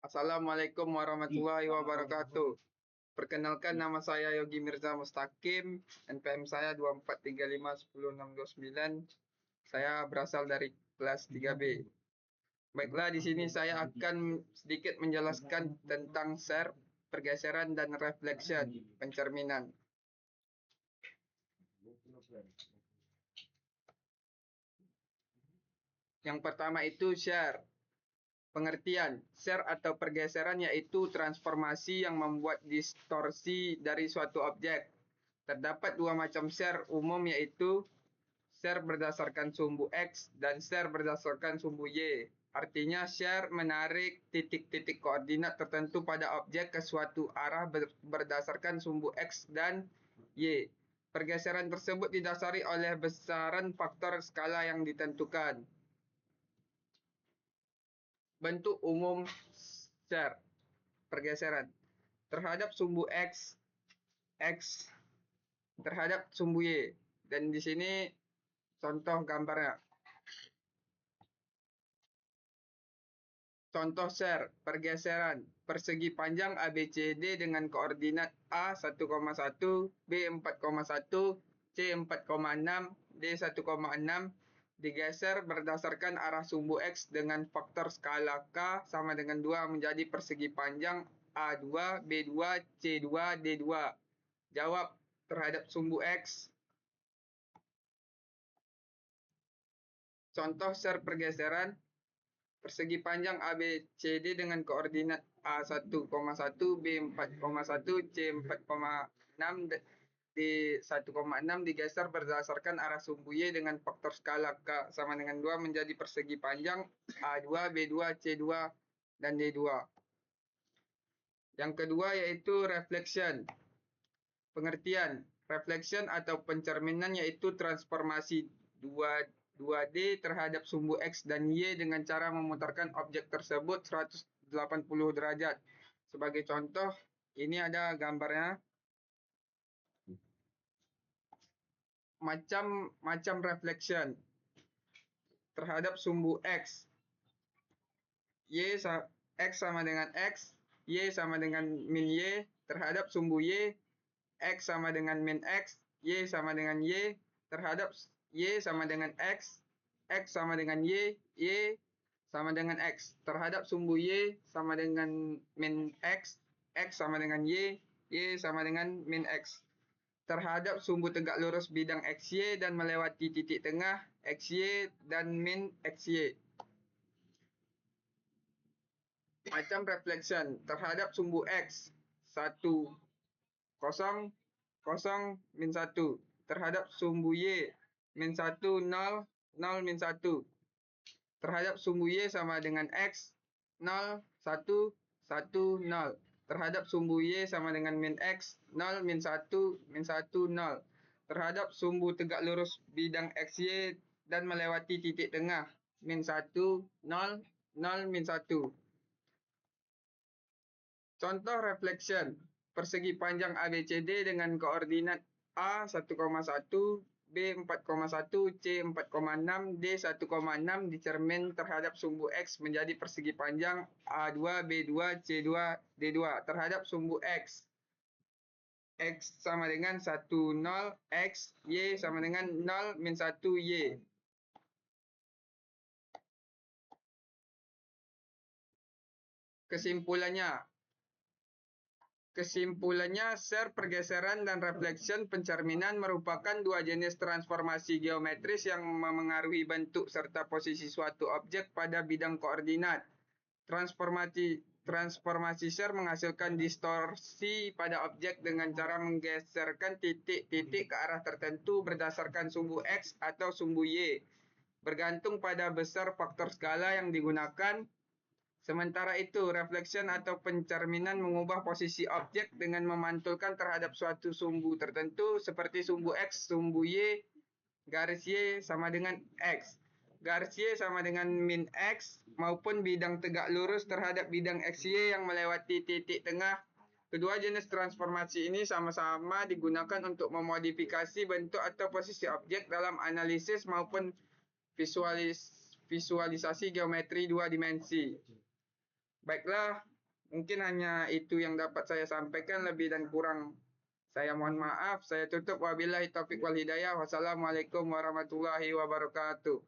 Assalamualaikum warahmatullahi wabarakatuh. Perkenalkan, nama saya Yogi Mirza Mustaqim, NPM saya 24351069. Saya berasal dari kelas 3B. Baiklah, di sini saya akan sedikit menjelaskan tentang share, pergeseran, dan reflection pencerminan. Yang pertama itu share. Pengertian, share atau pergeseran yaitu transformasi yang membuat distorsi dari suatu objek. Terdapat dua macam share umum, yaitu share berdasarkan sumbu X dan share berdasarkan sumbu Y. Artinya share menarik titik-titik koordinat tertentu pada objek ke suatu arah berdasarkan sumbu X dan Y. Pergeseran tersebut didasari oleh besaran faktor skala yang ditentukan. Bentuk umum share pergeseran terhadap sumbu X terhadap sumbu Y. Dan di sini contoh gambarnya. Contoh share pergeseran persegi panjang ABCD dengan koordinat A 1,1, B 4,1, C 4,6, D 1,6 digeser berdasarkan arah sumbu X dengan faktor skala K sama dengan 2 menjadi persegi panjang A2, B2, C2, D2. Jawab terhadap sumbu X. Contoh share pergeseran persegi panjang ABCD dengan koordinat A 1,1, B 4,1, C 4,6, D 1,6 digeser berdasarkan arah sumbu Y dengan faktor skala K sama dengan 2 menjadi persegi panjang A2, B2, C2, dan D2. Yang kedua yaitu reflection. Pengertian, reflection atau pencerminan yaitu transformasi 2D terhadap sumbu X dan Y dengan cara memutarkan objek tersebut 180 derajat. Sebagai contoh, ini ada gambarnya. Macam reflection terhadap sumbu X. X sama dengan X, Y sama dengan min Y terhadap sumbu Y. X sama dengan min X, Y sama dengan Y terhadap Y sama dengan X sama dengan Y sama dengan X terhadap sumbu Y sama dengan min X sama dengan Y sama dengan min X terhadap sumbu tegak lurus bidang XY dan melewati titik tengah XY dan min XY. Macam reflection terhadap sumbu X 1, 0, 0, min 1 terhadap sumbu Y min 1, 0, 0, min 1 terhadap sumbu Y sama dengan X 0, 1, 1, 0 terhadap sumbu Y sama dengan min X 0, min 1, min 1, 0 terhadap sumbu tegak lurus bidang XY dan melewati titik tengah min 1, 0, 0, min 1. Contoh reflection persegi panjang ABCD dengan koordinat A 1,1, B 4,1, C 4,6, D 1,6 dicermin terhadap sumbu X menjadi persegi panjang A2, B2, C2, D2 terhadap sumbu X. X sama dengan 1, 0, X, Y sama dengan 0, min 1, Y. Kesimpulannya, share pergeseran dan reflection pencerminan merupakan dua jenis transformasi geometris yang memengaruhi bentuk serta posisi suatu objek pada bidang koordinat. Transformasi share menghasilkan distorsi pada objek dengan cara menggeserkan titik-titik ke arah tertentu berdasarkan sumbu X atau sumbu Y, bergantung pada besar faktor skala yang digunakan. Sementara itu, reflection atau pencerminan mengubah posisi objek dengan memantulkan terhadap suatu sumbu tertentu seperti sumbu X, sumbu Y, garis Y sama dengan X, garis Y sama dengan min X, maupun bidang tegak lurus terhadap bidang XY yang melewati titik tengah. Kedua jenis transformasi ini sama-sama digunakan untuk memodifikasi bentuk atau posisi objek dalam analisis maupun visualisasi geometri dua dimensi. Baiklah, Mungkin hanya itu yang dapat saya sampaikan, lebih dan kurang saya mohon maaf. Saya tutup, wabillahi taufik wal hidayah. Wassalamualaikum warahmatullahi wabarakatuh.